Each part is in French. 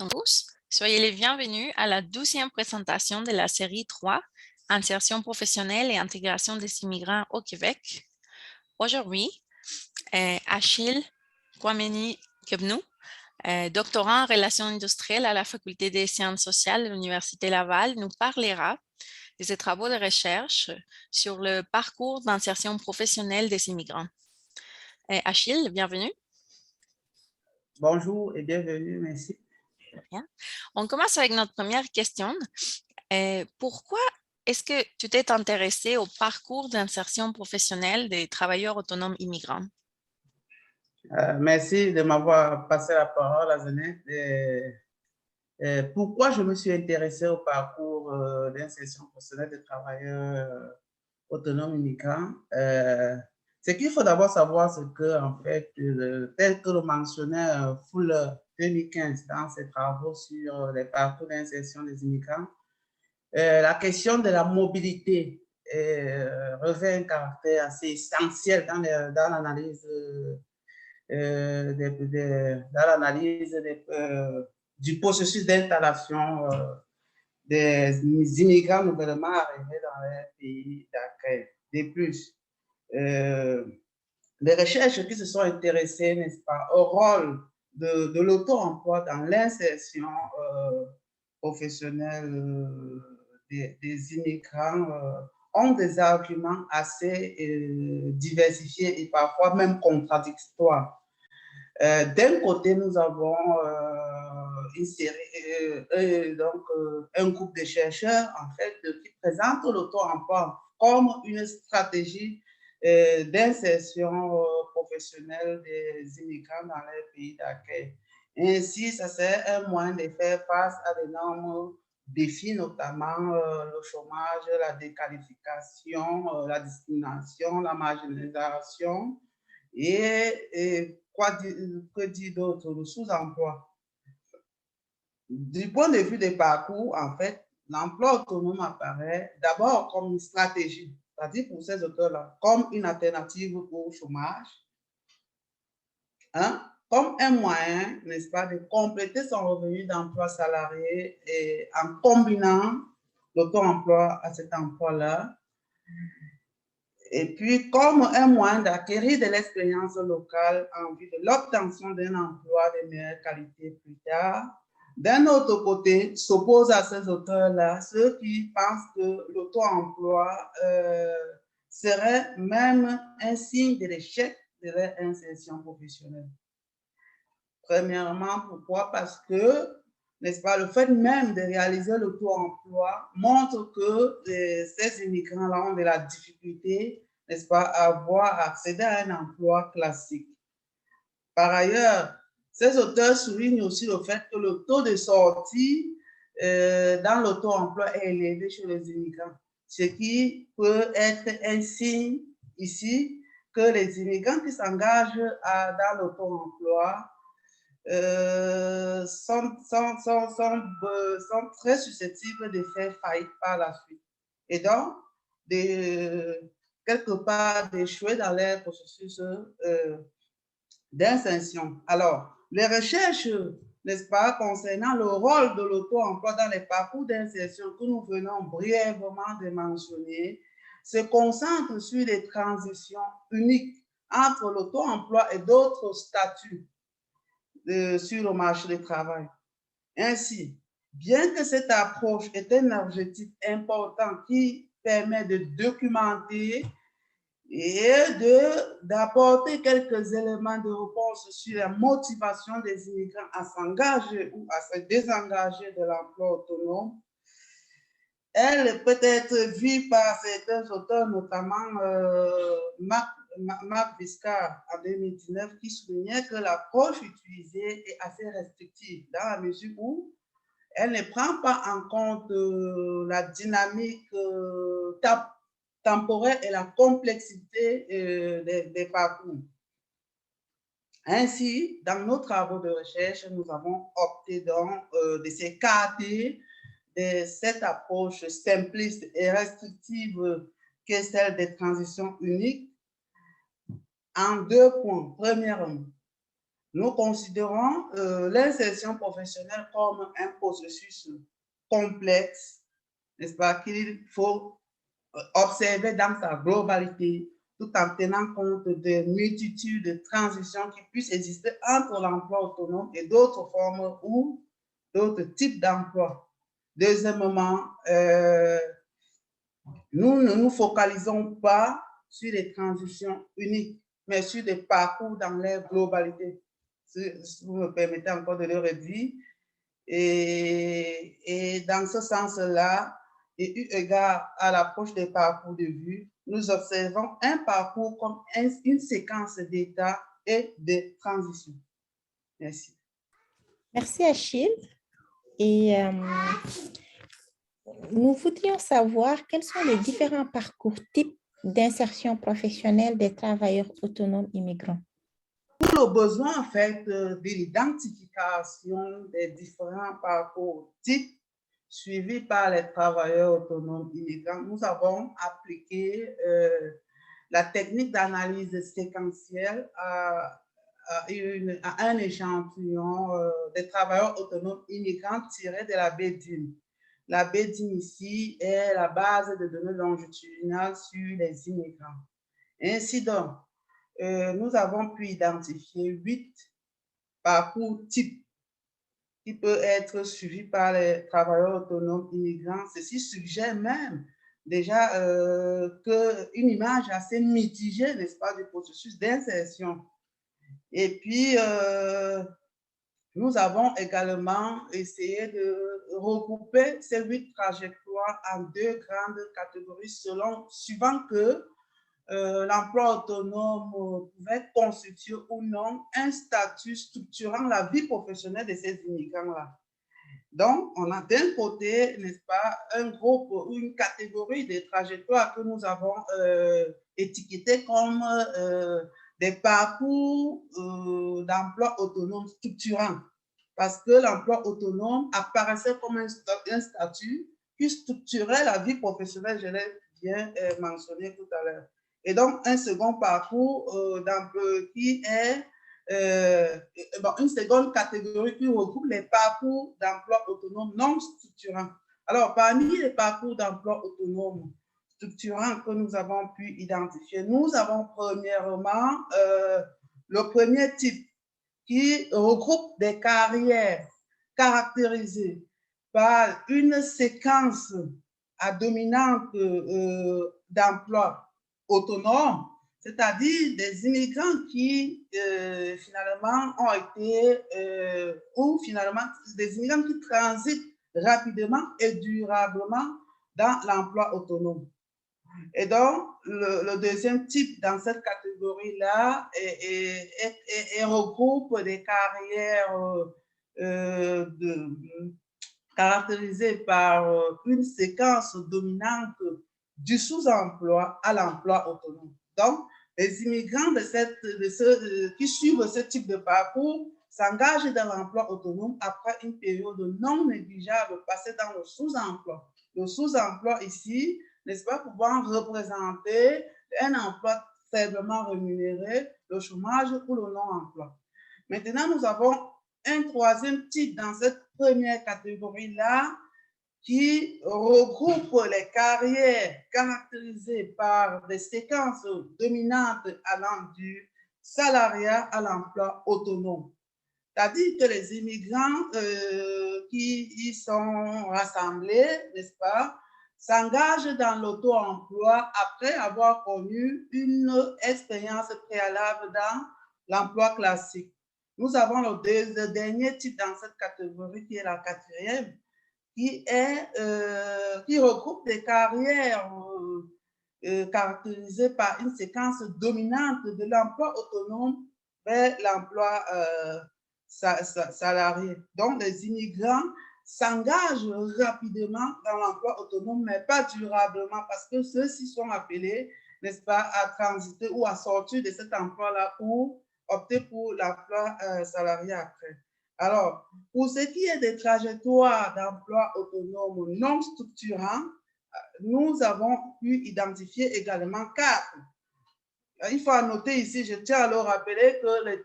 Tous, soyez les bienvenus à la 12e présentation de la série 3, Insertion professionnelle et intégration des immigrants au Québec. Aujourd'hui, Achille Kwameni Kebnou, doctorant en relations industrielles à la Faculté des sciences sociales de l'Université Laval, nous parlera de ses travaux de recherche sur le parcours d'insertion professionnelle des immigrants. Achille, bienvenue. Bonjour et bienvenue, merci. Bien. On commence avec notre première question. Pourquoi est-ce que tu t'es intéressé au parcours d'insertion professionnelle des travailleurs autonomes immigrants? Merci de m'avoir passé la parole, Azanette. Pourquoi je me suis intéressé au parcours d'insertion professionnelle des travailleurs autonomes immigrants? Ce qu'il faut d'abord savoir, c'est que, en fait, tel que le mentionnait Fuller 2015 dans ses travaux sur les parcours d'insertion des immigrants, la question de la mobilité revêt un caractère assez essentiel dans l'analyse dans l'analyse du processus d'installation des immigrants nouvellement arrivés dans les pays d'accueil. De plus, les recherches qui se sont intéressées, n'est-ce pas, au rôle de l'auto-emploi dans l'insertion professionnelle des immigrants ont des arguments assez diversifiés et parfois même contradictoires. D'un côté, nous avons une série, un groupe de chercheurs en fait, qui présentent l'auto-emploi comme une stratégie d'insertion professionnelle des immigrants dans les pays d'accueil. Ainsi, ça c'est un moyen de faire face à d'énormes défis, notamment le chômage, la déqualification, la discrimination, la marginalisation et que dit d'autre, le sous-emploi. Du point de vue des parcours, en fait, l'emploi autonome apparaît d'abord comme une stratégie, c'est-à-dire pour ces auteurs-là, comme une alternative au chômage, hein, comme un moyen, n'est-ce pas, de compléter son revenu d'emploi salarié et en combinant l'auto-emploi à cet emploi-là. Et puis, comme un moyen d'acquérir de l'expérience locale en vue de l'obtention d'un emploi de meilleure qualité plus tard. D'un autre côté, s'opposent à ces auteurs-là ceux qui pensent que l'auto-emploi serait même un signe de l'échec de leur insertion professionnelle. Premièrement, pourquoi? Parce que, n'est-ce pas, le fait même de réaliser l'auto-emploi montre que ces immigrants-là ont de la difficulté, n'est-ce pas, à avoir accédé à un emploi classique. Par ailleurs, ces auteurs soulignent aussi le fait que le taux de sortie dans l'auto-emploi est élevé chez les immigrants, ce qui peut être un signe ici que les immigrants qui s'engagent dans l'auto-emploi sont très susceptibles de faire faillite par la suite. Et donc, quelque part, d'échouer dans leur processus d'insertion. Alors, les recherches, n'est-ce pas, concernant le rôle de l'auto-emploi dans les parcours d'insertion que nous venons brièvement de mentionner, se concentrent sur les transitions uniques entre l'auto-emploi et d'autres statuts sur le marché du travail. Ainsi, bien que cette approche est un objectif important qui permet de documenter et d'apporter quelques éléments de réponse sur la motivation des immigrants à s'engager ou à se désengager de l'emploi autonome, elle peut être vue par certains auteurs, notamment Marc Viscar en 2019, qui soulignait que l'approche utilisée est assez restrictive dans la mesure où elle ne prend pas en compte la dynamique temporelle et la complexité des parcours. Ainsi, dans nos travaux de recherche, nous avons opté donc de s'écarter de cette approche simpliste et restrictive qu'est celle des transitions uniques en deux points. Premièrement, Nous considérons l'insertion professionnelle comme un processus complexe, n'est-ce pas, qu'il faut observer dans sa globalité, tout en tenant compte de multitudes de transitions qui puissent exister entre l'emploi autonome et d'autres formes ou d'autres types d'emploi. Deuxièmement, nous ne nous focalisons pas sur les transitions uniques, mais sur des parcours dans leur globalité. Si vous me permettez encore de le redire. Et dans ce sens-là, et eu égard à l'approche des parcours de vue, nous observons un parcours comme une séquence d'états et de transitions. Merci. Merci Achille. Et nous voudrions savoir quels sont les différents parcours types d'insertion professionnelle des travailleurs autonomes immigrants. Pour le besoin, en fait, de l'identification des différents parcours types suivis par les travailleurs autonomes immigrants, nous avons appliqué la technique d'analyse séquentielle à un échantillon des travailleurs autonomes immigrants tirés de la BDIM. La BDIM ici est la base de données longitudinales sur les immigrants. Ainsi donc, nous avons pu identifier 8 parcours types qui peuvent être suivis par les travailleurs autonomes immigrants. Ceci suggère même déjà qu'une image assez mitigée, n'est-ce pas, du processus d'insertion. Et puis, nous avons également essayé de regrouper ces 8 trajectoires en 2 grandes catégories suivant que l'emploi autonome pouvait constituer ou non un statut structurant la vie professionnelle de ces immigrants-là. Donc, on a d'un côté, n'est-ce pas, un groupe ou une catégorie de trajectoires que nous avons étiquetées comme des parcours d'emploi autonome structurant, parce que l'emploi autonome apparaissait comme un statut qui structurait la vie professionnelle, je l'ai bien mentionné tout à l'heure. Et donc, un second parcours qui est une seconde catégorie qui regroupe les parcours d'emploi autonome non structurants. Alors, parmi les parcours d'emploi autonome structurants que nous avons pu identifier, nous avons premièrement le premier type qui regroupe des carrières caractérisées par une séquence à dominante d'emploi autonome, c'est-à-dire des immigrants qui finalement ont été, ou finalement des immigrants qui transitent rapidement et durablement dans l'emploi autonome. Et donc, le deuxième type dans cette catégorie-là regroupe des carrières caractérisées par une séquence dominante du sous-emploi à l'emploi autonome. Donc, les immigrants qui suivent ce type de parcours s'engagent dans l'emploi autonome après une période non négligeable passée dans le sous-emploi. Le sous-emploi ici, n'est-ce pas, pouvant représenter un emploi faiblement rémunéré, le chômage ou le non-emploi. Maintenant, nous avons un troisième type dans cette première catégorie-là qui regroupe les carrières caractérisées par des séquences dominantes allant du salariat à l'emploi autonome. C'est-à-dire que les immigrants qui y sont rassemblés, n'est-ce pas, s'engagent dans l'auto-emploi après avoir connu une expérience préalable dans l'emploi classique. Nous avons le dernier type dans cette catégorie qui est la quatrième, qui regroupe des carrières caractérisées par une séquence dominante de l'emploi autonome vers l'emploi salarié. Donc, les immigrants s'engagent rapidement dans l'emploi autonome, mais pas durablement, parce que ceux-ci sont appelés, n'est-ce pas, à transiter ou à sortir de cet emploi-là pour opter pour l'emploi salarié après. Alors, pour ce qui est des trajectoires d'emploi autonome non structurants, nous avons pu identifier également 4. Il faut noter ici, je tiens à le rappeler que les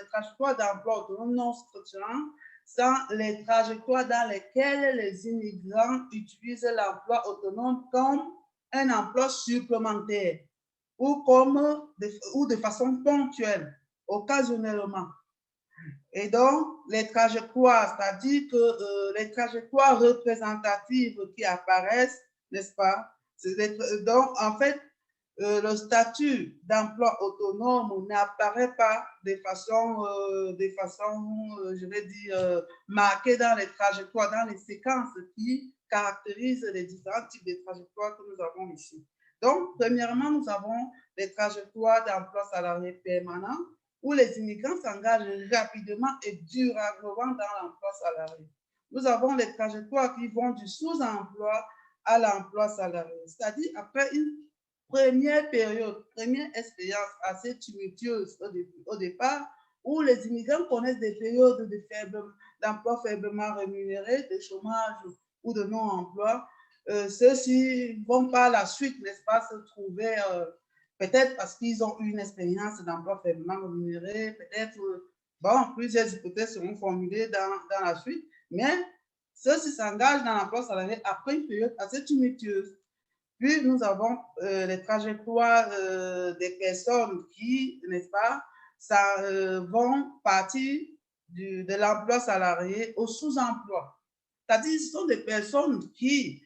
trajectoires d'emploi autonome non structurants sont les trajectoires dans lesquelles les immigrants utilisent l'emploi autonome comme un emploi supplémentaire ou de façon ponctuelle, occasionnellement. Et donc, les trajectoires, c'est-à-dire que les trajectoires représentatives qui apparaissent, n'est-ce pas? Donc, en fait, le statut d'emploi autonome n'apparaît pas de façon, je vais dire, marquée dans les trajectoires, dans les séquences qui caractérisent les différents types de trajectoires que nous avons ici. Donc, premièrement, nous avons les trajectoires d'emploi salarié permanent, où les immigrants s'engagent rapidement et durablement dans l'emploi salarié. Nous avons les trajectoires qui vont du sous-emploi à l'emploi salarié, c'est-à-dire après une première période, première expérience assez tumultueuse au départ, où les immigrants connaissent des périodes d'emploi faiblement rémunéré, de chômage ou de non-emploi. Ceux-ci vont par la suite, n'est-ce pas, se trouver peut-être parce qu'ils ont eu une expérience d'emploi faiblement rémunéré, peut-être, bon, plusieurs hypothèses seront formulées dans la suite, mais ceux-ci s'engagent dans l'emploi salarié après une période assez tumultueuse. Puis, nous avons les trajectoires des personnes qui, n'est-ce pas, vont partir de l'emploi salarié au sous-emploi. C'est-à-dire, ce sont des personnes qui,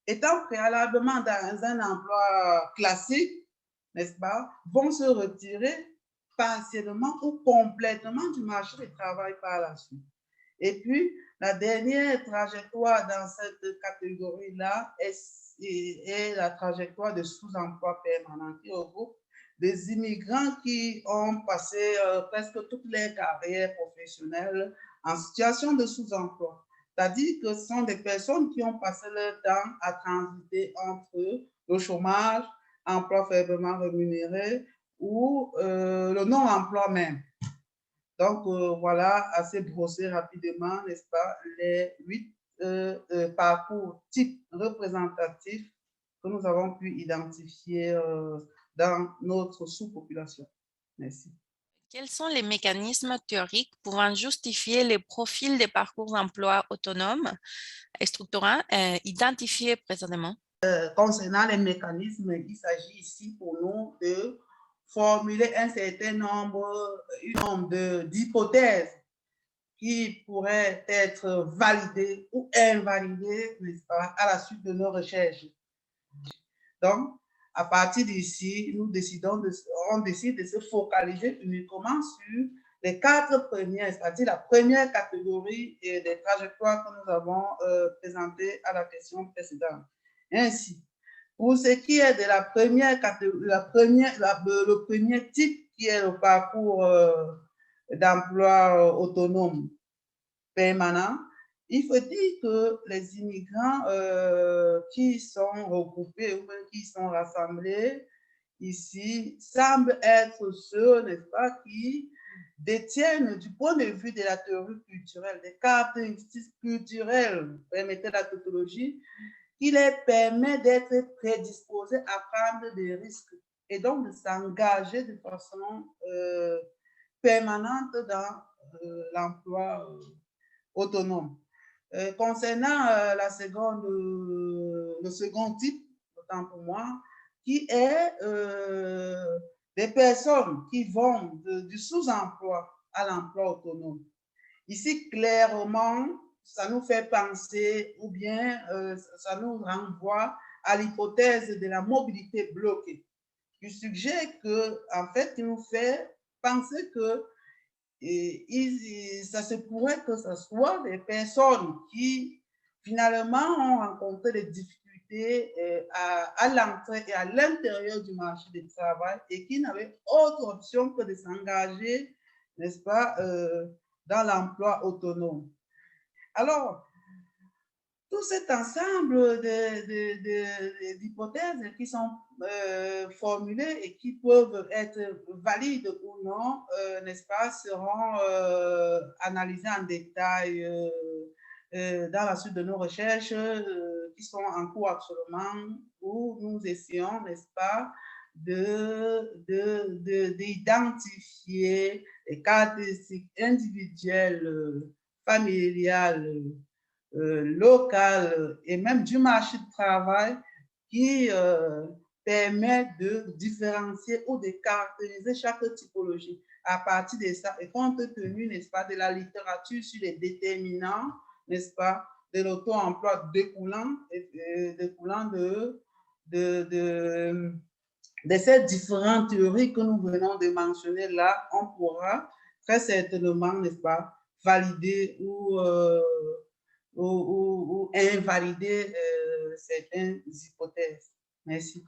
étant préalablement dans un emploi classique, n'est-ce pas, vont se retirer partiellement ou complètement du marché du travail par la suite. Et puis, la dernière trajectoire dans cette catégorie-là est la trajectoire de sous-emploi permanent qui regroupe des immigrants qui ont passé presque toutes les carrières professionnelles en situation de sous-emploi. C'est-à-dire que ce sont des personnes qui ont passé leur temps à transiter entre le chômage, emploi faiblement rémunéré ou le non-emploi même. Donc, voilà, assez brossé rapidement, n'est-ce pas, les 8 parcours types représentatifs que nous avons pu identifier dans notre sous-population. Merci. Quels sont les mécanismes théoriques pouvant justifier les profils des parcours d'emploi autonomes et structurants identifiés précédemment? Concernant les mécanismes, il s'agit ici pour nous de formuler un certain nombre d'hypothèses qui pourraient être validées ou invalidées, n'est-ce pas, à la suite de nos recherches. Donc, à partir d'ici, on décide de se focaliser uniquement sur les 4 premières, c'est-à-dire la première catégorie des trajectoires que nous avons présentées à la question précédente. Ainsi, pour ce qui est de la première catégorie, le premier type qui est le parcours d'emploi autonome permanent, il faut dire que les immigrants qui sont regroupés ou qui sont rassemblés ici semblent être ceux, n'est-ce pas, qui détiennent du point de vue de la théorie culturelle, des caractéristiques culturelles, permettez la tautologie, qui les permet d'être prédisposés à prendre des risques et donc de s'engager de façon permanente dans l'emploi autonome. Concernant le second type, autant pour moi, qui est des personnes qui vont du sous-emploi à l'emploi autonome. Ici, clairement, ça nous fait penser ou bien ça nous renvoie à l'hypothèse de la mobilité bloquée, qui suggère que, en fait, qui nous fait penser que ça se pourrait que ce soit des personnes qui, finalement, ont rencontré des difficultés à l'entrée et à l'intérieur du marché du travail et qui n'avaient autre option que de s'engager, n'est-ce pas, dans l'emploi autonome. Alors, tout cet ensemble d'hypothèses qui sont formulées et qui peuvent être valides ou non, n'est-ce pas, seront analysées en détail dans la suite de nos recherches qui sont en cours actuellement, où nous essayons, n'est-ce pas, d'identifier les caractéristiques individuelles, familiales, locales et même du marché du travail qui permet de différencier ou de caractériser chaque typologie. À partir de ça, et compte tenu, n'est-ce pas, de la littérature sur les déterminants, n'est-ce pas, de l'auto-emploi découlant de ces différentes théories que nous venons de mentionner là, on pourra très certainement, n'est-ce pas, valider ou invalider certaines hypothèses. Merci.